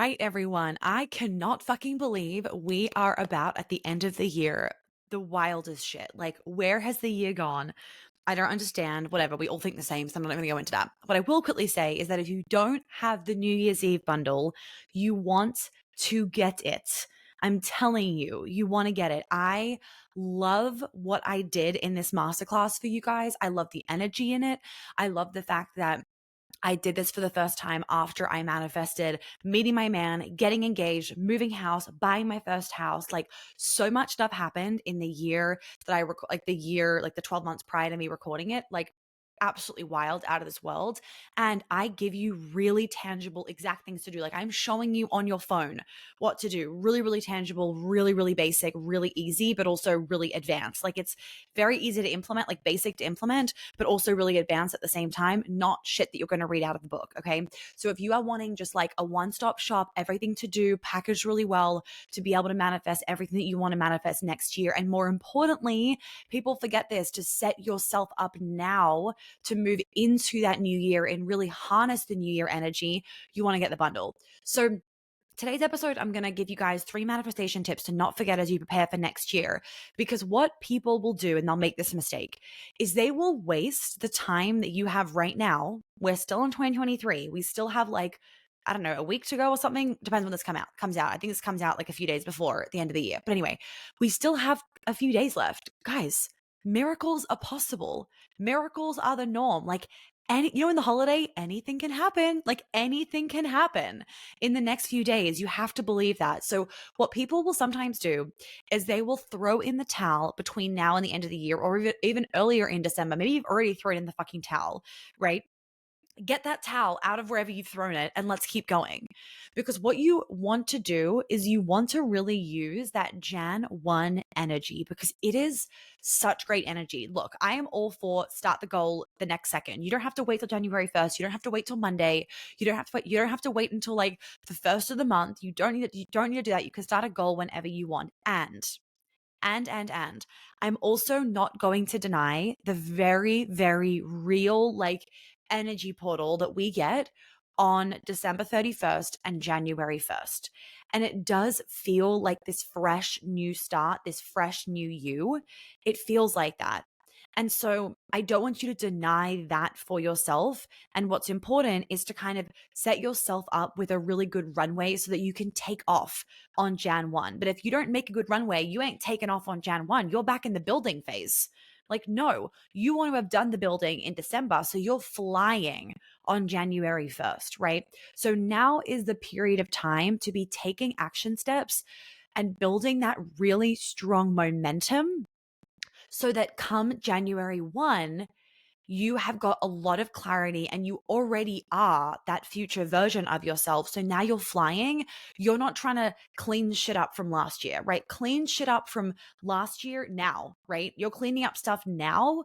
right, everyone. I cannot fucking believe we are about at the end of the year. The wildest shit. Like, where has the year gone? I don't understand. Whatever. We all think the same, so I'm not going to go into that. What I will quickly say is that if you don't have the New Year's Eve bundle, you want to get it. I'm telling you, you want to get it. I love what I did in this masterclass for you guys. I love the energy in it. I love the fact that I did this for the first time after I manifested meeting my man, getting engaged, moving house, buying my first house. Like, so much stuff happened in the year that like the 12 months prior to me recording it. Like, absolutely wild, out of this world. And I give you really tangible, exact things to do. Like, I'm showing you on your phone what to do. Really, really tangible, really, really basic, really easy, but also really advanced. Like, it's very easy to implement, like basic to implement, but also really advanced at the same time, not shit that you're going to read out of the book. Okay. So if you are wanting just like a one-stop shop, everything to do, packaged really well to be able to manifest everything that you want to manifest next year. And more importantly, people forget this, to set yourself up now to move into that new year and really harness the new year energy, you want to get the bundle. So today's episode, I'm going to give you guys 3 manifestation tips to not forget as you prepare for next year. Because what people will do, and they'll make this mistake, is they will waste the time that you have right now. We're still in 2023. We still have like, I don't know, a week to go or something. Depends when this comes out. I think this comes out like a few days before the end of the year. But anyway, we still have a few days left. Guys, miracles are possible. Miracles are the norm. Like, in the holiday, anything can happen. Like, anything can happen in the next few days. You have to believe that. So what people will sometimes do is they will throw in the towel between now and the end of the year, or even earlier in December. Maybe you've already thrown in the fucking towel, right? Get that towel out of wherever you've thrown it and let's keep going. Because what you want to do is you want to really use that Jan 1 energy, because it is such great energy. Look, I am all for start the goal the next second. You don't have to wait till January 1st. You don't have to wait till Monday. You don't have to wait until like the first of the month. You don't need to do that. You can start a goal whenever you want. And I'm also not going to deny the very, very real, like, energy portal that we get on December 31st and January 1st. And it does feel like this fresh new start, this fresh new you. It feels like that. And so I don't want you to deny that for yourself. And what's important is to kind of set yourself up with a really good runway so that you can take off on Jan 1. But if you don't make a good runway, you ain't taking off on Jan 1. You're back in the building phase. Like, no, you want to have done the building in December. So you're flying on January 1st, right? So now is the period of time to be taking action steps and building that really strong momentum so that come January 1, you have got a lot of clarity and you already are that future version of yourself. So now you're flying. You're not trying to clean shit up from last year, right? Clean shit up from last year now, right? You're cleaning up stuff now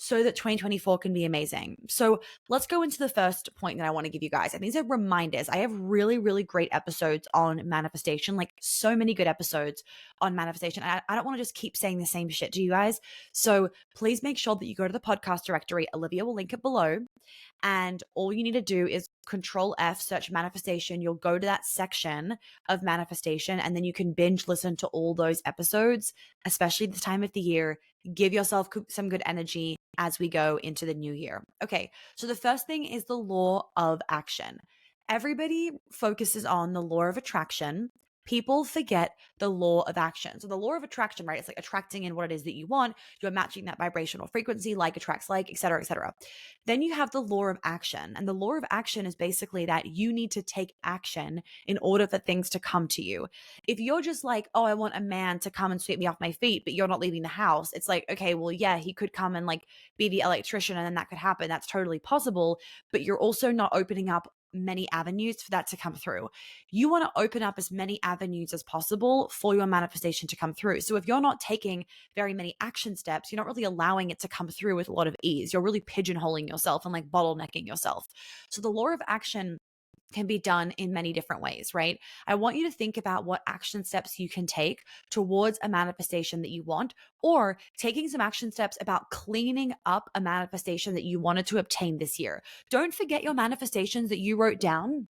so that 2024 can be amazing. So let's go into the first point that I want to give you guys. And these are reminders. I have really, really great episodes on manifestation, like so many good episodes on manifestation. I don't want to just keep saying the same shit to you guys. So please make sure that you go to the podcast directory. Olivia will link it below. And all you need to do is Control F, search manifestation. You'll go to that section of manifestation, and then you can binge listen to all those episodes, especially this time of the year. Give yourself some good energy as we go into the new year. Okay, so the first thing is the law of action. Everybody focuses on the law of attraction. People forget the law of action. So the law of attraction, right? It's like attracting in what it is that you want. You're matching that vibrational frequency, like attracts like, et cetera, et cetera. Then you have the law of action. And the law of action is basically that you need to take action in order for things to come to you. If you're just like, oh, I want a man to come and sweep me off my feet, but you're not leaving the house, it's like, okay, well, yeah, he could come and like be the electrician and then that could happen. That's totally possible. But you're also not opening up many avenues for that to come through. You want to open up as many avenues as possible for your manifestation to come through. So if you're not taking very many action steps, you're not really allowing it to come through with a lot of ease. You're really pigeonholing yourself and like bottlenecking yourself. So the law of action can be done in many different ways, right? I want you to think about what action steps you can take towards a manifestation that you want, or taking some action steps about cleaning up a manifestation that you wanted to obtain this year. Don't forget your manifestations that you wrote down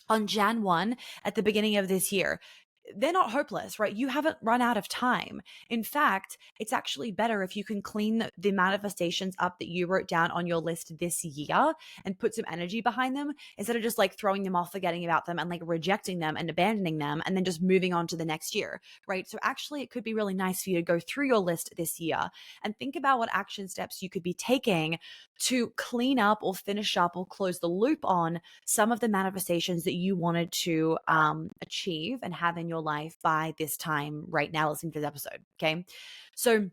on Jan 1 at the beginning of this year, they're not hopeless, right? You haven't run out of time. In fact, it's actually better if you can clean the manifestations up that you wrote down on your list this year and put some energy behind them instead of just like throwing them off, forgetting about them, and like rejecting them and abandoning them and then just moving on to the next year, right? So actually, it could be really nice for you to go through your list this year and think about what action steps you could be taking to clean up or finish up or close the loop on some of the manifestations that you wanted to achieve and have in your life by this time right now listening to this episode. Okay. So,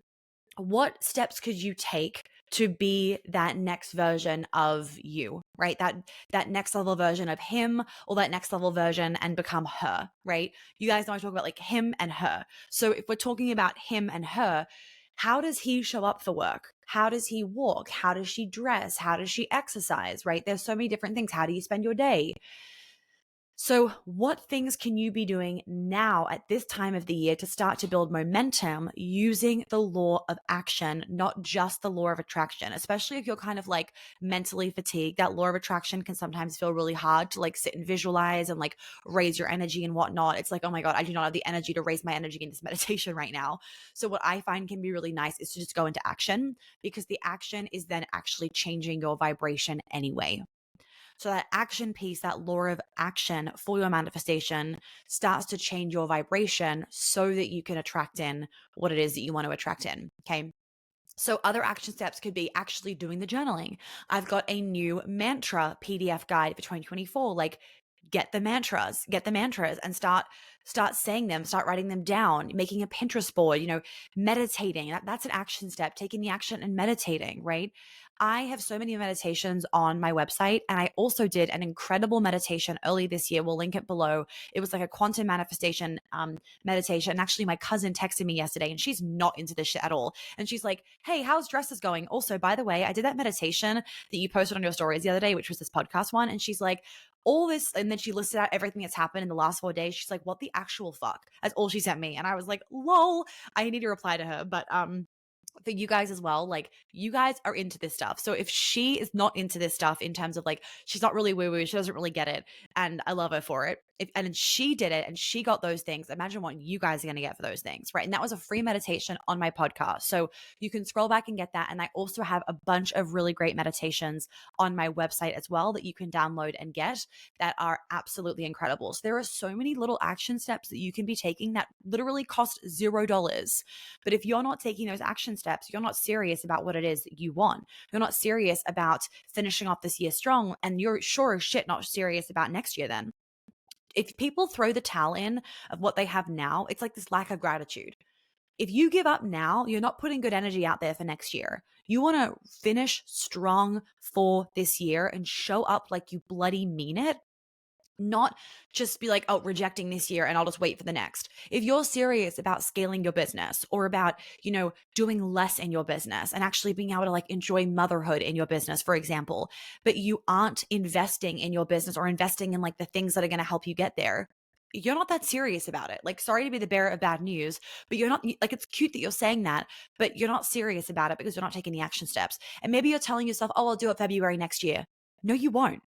what steps could you take to be that next version of you, right? That next level version of him or that next level version and become her, right? You guys know I talk about like him and her. So if we're talking about him and her, how does he show up for work? How does he walk? How does she dress? How does she exercise, right? There's so many different things. How do you spend your day? So, what things can you be doing now at this time of the year to start to build momentum using the law of action, not just the law of attraction? Especially if you're kind of like mentally fatigued, that law of attraction can sometimes feel really hard to like sit and visualize and like raise your energy and whatnot. It's like, oh my God, I do not have the energy to raise my energy in this meditation right now. So, what I find can be really nice is to just go into action because the action is then actually changing your vibration anyway. So that action piece, that law of action for your manifestation starts to change your vibration so that you can attract in what it is that you want to attract in. Okay. So other action steps could be actually doing the journaling. I've got a new mantra PDF guide for 2024. Like get the mantras and start saying them, start writing them down, making a Pinterest board, meditating. That's an action step, taking the action and meditating, right? I have so many meditations on my website, and I also did an incredible meditation early this year. We'll link it below. It was like a quantum manifestation meditation. And actually, my cousin texted me yesterday, and she's not into this shit at all. And she's like, "Hey, how's dresses going? Also, by the way, I did that meditation that you posted on your stories the other day, which was this podcast one." And she's like, all this, and then she listed out everything that's happened in the last 4 days. She's like, what the actual fuck? That's all she sent me. And I was like, lol, I need to reply to her. But for you guys as well, like you guys are into this stuff. So if she is not into this stuff in terms of like she's not really woo woo, she doesn't really get it, and I love her for it. And she did it and she got those things. Imagine what you guys are going to get for those things, right? And that was a free meditation on my podcast. So you can scroll back and get that. And I also have a bunch of really great meditations on my website as well that you can download and get that are absolutely incredible. So there are so many little action steps that you can be taking that literally cost $0. But if you're not taking those action steps, you're not serious about what it is that you want. You're not serious about finishing off this year strong, and you're sure as shit not serious about next year then. If people throw the towel in of what they have now, it's like this lack of gratitude. If you give up now, you're not putting good energy out there for next year. You want to finish strong for this year and show up like you bloody mean it, not just be like, oh, rejecting this year and I'll just wait for the next. If you're serious about scaling your business or about, doing less in your business and actually being able to like enjoy motherhood in your business, for example, but you aren't investing in your business or investing in like the things that are going to help you get there, you're not that serious about it. Like, sorry to be the bearer of bad news, but you're not like, it's cute that you're saying that, but you're not serious about it because you're not taking the action steps. And maybe you're telling yourself, oh, I'll do it February next year. No, you won't.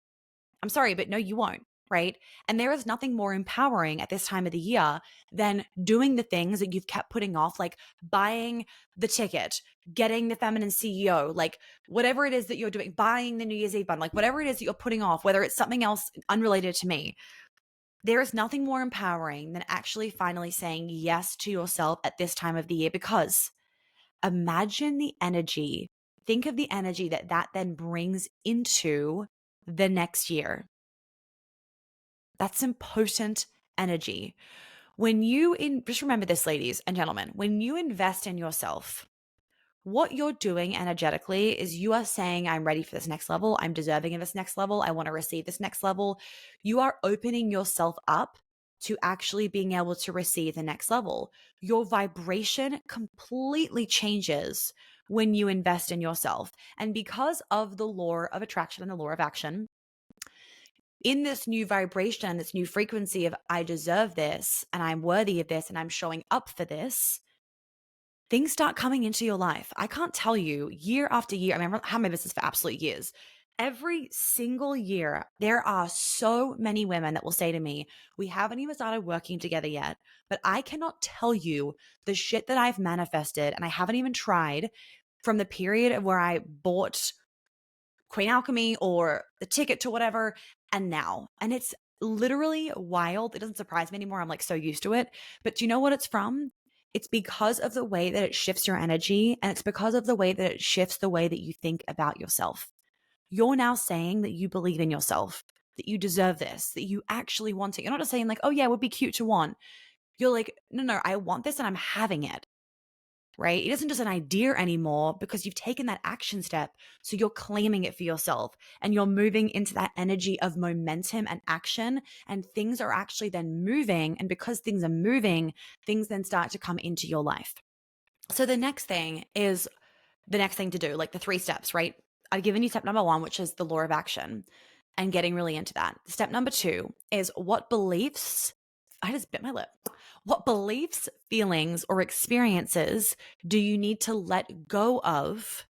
I'm sorry, but no, you won't. Right. And there is nothing more empowering at this time of the year than doing the things that you've kept putting off, like buying the ticket, getting the feminine CEO, like whatever it is that you're doing, buying the New Year's Eve bun, like whatever it is that you're putting off, whether it's something else unrelated to me. There is nothing more empowering than actually finally saying yes to yourself at this time of the year, because imagine the energy. Think of the energy that then brings into the next year. That's some potent energy. Just remember this, ladies and gentlemen, when you invest in yourself, what you're doing energetically is you are saying, I'm ready for this next level. I'm deserving of this next level. I want to receive this next level. You are opening yourself up to actually being able to receive the next level. Your vibration completely changes when you invest in yourself. And because of the law of attraction and the law of action, in this new vibration, this new frequency of I deserve this and I'm worthy of this and I'm showing up for this, things start coming into your life. I can't tell you year after year. I mean, I've had my business for absolute years. Every single year, there are so many women that will say to me, we haven't even started working together yet, but I cannot tell you the shit that I've manifested, and I haven't even tried from the period of where I bought Queen Alchemy or the ticket to whatever, and now. And it's literally wild. It doesn't surprise me anymore. I'm like so used to it. But do you know what it's from? It's because of the way that it shifts your energy, and it's because of the way that it shifts the way that you think about yourself. You're now saying that you believe in yourself, that you deserve this, that you actually want it. You're not just saying, like, oh, yeah, it would be cute to want. You're like, no, no, I want this and I'm having it, right? It isn't just an idea anymore because you've taken that action step. So you're claiming it for yourself and you're moving into that energy of momentum and action. And things are actually then moving. And because things are moving, things then start to come into your life. So the next thing is the next thing to do, like the 3 steps, right? I've given you step number 1, which is the law of action and getting really into that. Step number 2 is what beliefs, I just bit my lip. What beliefs, feelings, or experiences do you need to let go of,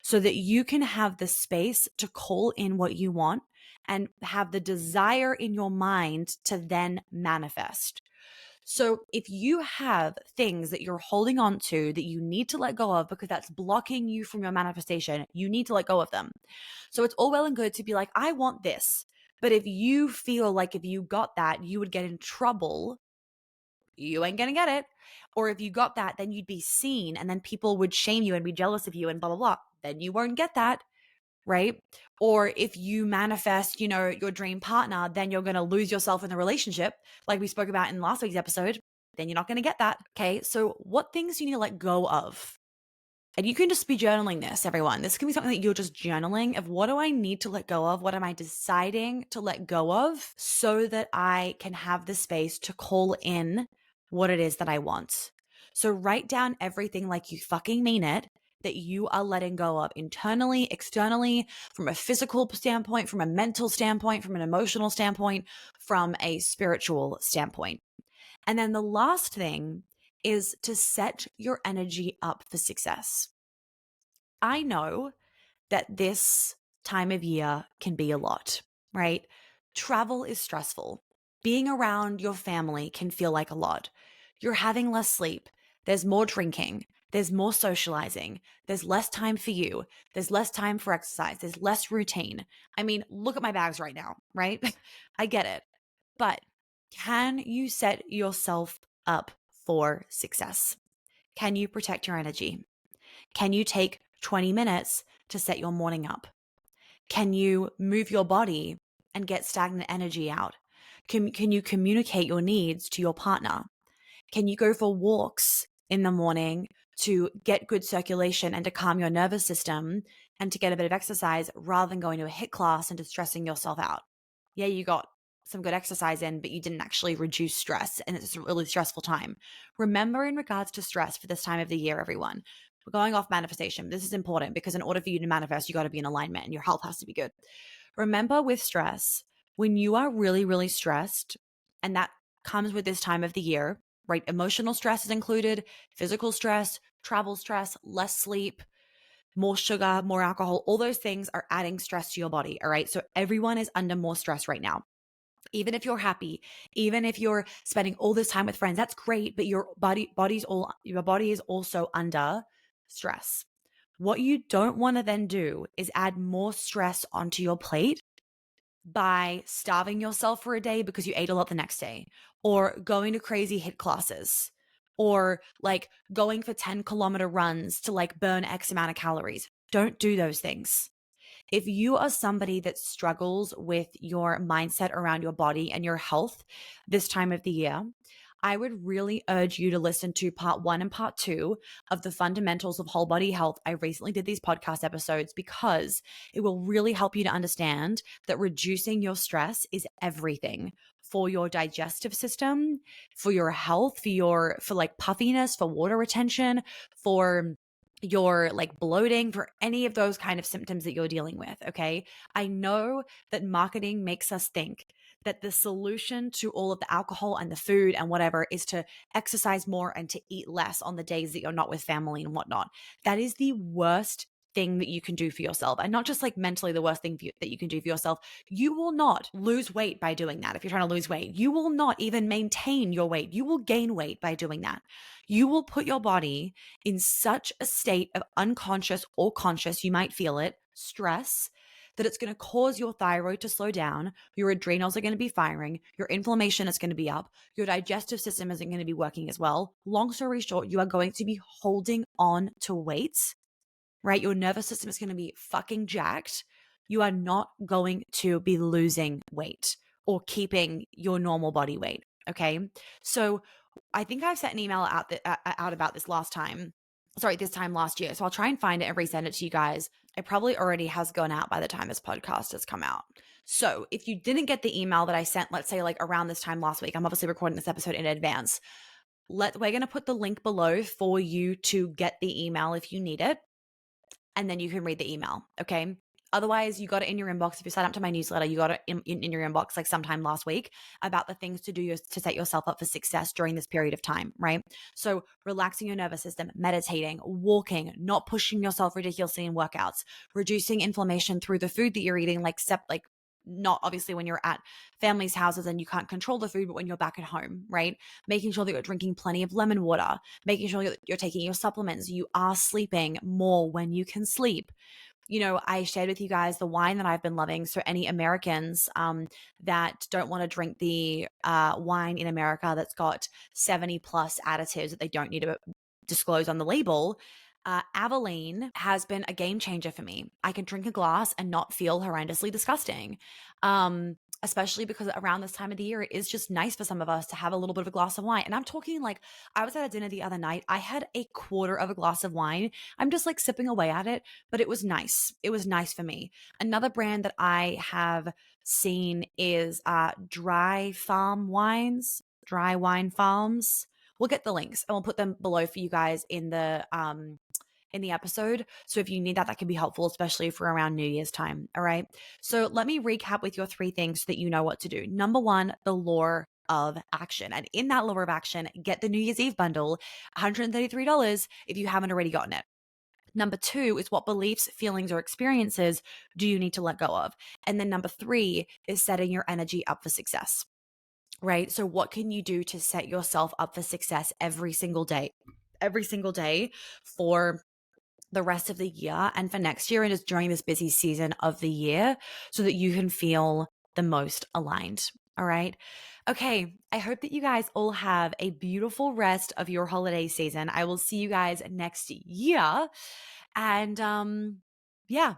so that you can have the space to call in what you want and have the desire in your mind to then manifest? So if you have things that you're holding on to that you need to let go of because that's blocking you from your manifestation, you need to let go of them. So it's all well and good to be like, I want this. But if you feel like if you got that, you would get in trouble, you ain't gonna get it. Or if you got that, then you'd be seen and then people would shame you and be jealous of you and blah, blah, blah. Then you won't get that. Right? Or if you manifest, your dream partner, then you're going to lose yourself in the relationship, like we spoke about in last week's episode. Then you're not going to get that. Okay. So, what things do you need to let go of? And you can just be journaling this, everyone. This can be something that you're just journaling of what do I need to let go of? What am I deciding to let go of so that I can have the space to call in what it is that I want? So write down everything like you fucking mean it that you are letting go of internally, externally, from a physical standpoint, from a mental standpoint, from an emotional standpoint, from a spiritual standpoint. And then the last thing is to set your energy up for success. I know that this time of year can be a lot, right? Travel is stressful. Being around your family can feel like a lot. You're having less sleep. There's more drinking. There's more socializing. There's less time for you. There's less time for exercise. There's less routine. I mean, look at my bags right now, right? I get it. But can you set yourself up for success? Can you protect your energy? Can you take 20 minutes to set your morning up? Can you move your body and get stagnant energy out? Can you communicate your needs to your partner? Can you go for walks in the morning to get good circulation and to calm your nervous system and to get a bit of exercise rather than going to a HIIT class and just stressing yourself out? Yeah, you got some good exercise in, but you didn't actually reduce stress and it's a really stressful time. Remember, in regards to stress for this time of the year, everyone, we're going off manifestation. This is important because in order for you to manifest, you got to be in alignment and your health has to be good. Remember, with stress, when you are really, really stressed, and that comes with this time of the year, right? Emotional stress is included, physical stress, travel stress, less sleep, more sugar, more alcohol, all those things are adding stress to your body. All right. So everyone is under more stress right now. Even if you're happy, even if you're spending all this time with friends, that's great, but your body is also under stress. What you don't want to then do is add more stress onto your plate by starving yourself for a day because you ate a lot the next day, or going to crazy HIIT classes, or like going for 10-kilometer runs to like burn X amount of calories. Don't do those things. If you are somebody that struggles with your mindset around your body and your health this time of the year, I would really urge you to listen to part 1 and part 2 of the fundamentals of whole body health. I recently did these podcast episodes because it will really help you to understand that reducing your stress is everything for your digestive system, for your health, for like puffiness, for water retention, for your like bloating, for any of those kind of symptoms that you're dealing with. Okay. I know that marketing makes us think that the solution to all of the alcohol and the food and whatever is to exercise more and to eat less on the days that you're not with family and whatnot. That is the worst thing that you can do for yourself, and not just like mentally the worst thing that you can do for yourself. You will not lose weight by doing that. If you're trying to lose weight, you will not even maintain your weight. You will gain weight by doing that. You will put your body in such a state of unconscious or conscious, you might feel it, stress, that it's going to cause your thyroid to slow down. Your adrenals are going to be firing. Your inflammation is going to be up. Your digestive system isn't going to be working as well. Long story short, you are going to be holding on to weight, right? Your nervous system is going to be fucking jacked. You are not going to be losing weight or keeping your normal body weight. Okay. So I think I've sent an email out about this this time last year. So I'll try and find it and resend it to you guys. It probably already has gone out by the time this podcast has come out. So if you didn't get the email that I sent, let's say like around this time last week, I'm obviously recording this episode in advance. We're going to put the link below for you to get the email if you need it. And then you can read the email. Okay. Otherwise, you got it in your inbox. If you sign up to my newsletter, you got it in your inbox like sometime last week about the things to do to set yourself up for success during this period of time, right? So relaxing your nervous system, meditating, walking, not pushing yourself ridiculously in workouts, reducing inflammation through the food that you're eating, like not obviously when you're at family's houses and you can't control the food, but when you're back at home, right? Making sure that you're drinking plenty of lemon water, making sure you're taking your supplements, you are sleeping more when you can sleep. I shared with you guys the wine that I've been loving. So any Americans that don't want to drink the wine in America that's got 70 plus additives that they don't need to disclose on the label, Aveline has been a game changer for me. I can drink a glass and not feel horrendously disgusting. Especially because around this time of the year, it is just nice for some of us to have a little bit of a glass of wine. And I'm talking like, I was at a dinner the other night. I had a quarter of a glass of wine. I'm just like sipping away at it, but it was nice. It was nice for me. Another brand that I have seen is Dry Wine Farms. We'll get the links and we'll put them below for you guys in the episode. So if you need that can be helpful, especially for around New Year's time. All right. So let me recap with your 3 things so that you know what to do. Number 1, the law of action. And in that law of action, get the New Year's Eve bundle, $133 if you haven't already gotten it. Number 2 is what beliefs, feelings, or experiences do you need to let go of? And then number 3 is setting your energy up for success. Right? So what can you do to set yourself up for success every single day for the rest of the year and for next year and just during this busy season of the year so that you can feel the most aligned. All right. Okay. I hope that you guys all have a beautiful rest of your holiday season. I will see you guys next year. And yeah,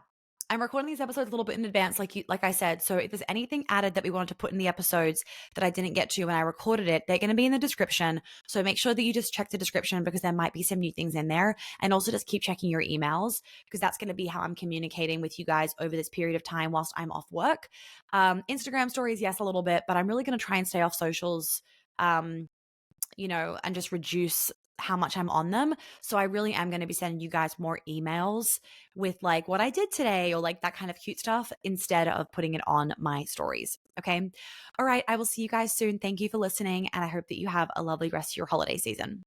I'm recording these episodes a little bit in advance, like I said. So if there's anything added that we wanted to put in the episodes that I didn't get to when I recorded it, they're going to be in the description. So make sure that you just check the description because there might be some new things in there. And also just keep checking your emails because that's going to be how I'm communicating with you guys over this period of time whilst I'm off work. Instagram stories, yes, a little bit, but I'm really going to try and stay off socials, and just reduce how much I'm on them. So I really am going to be sending you guys more emails with like what I did today or like that kind of cute stuff instead of putting it on my stories. Okay. All right. I will see you guys soon. Thank you for listening. And I hope that you have a lovely rest of your holiday season.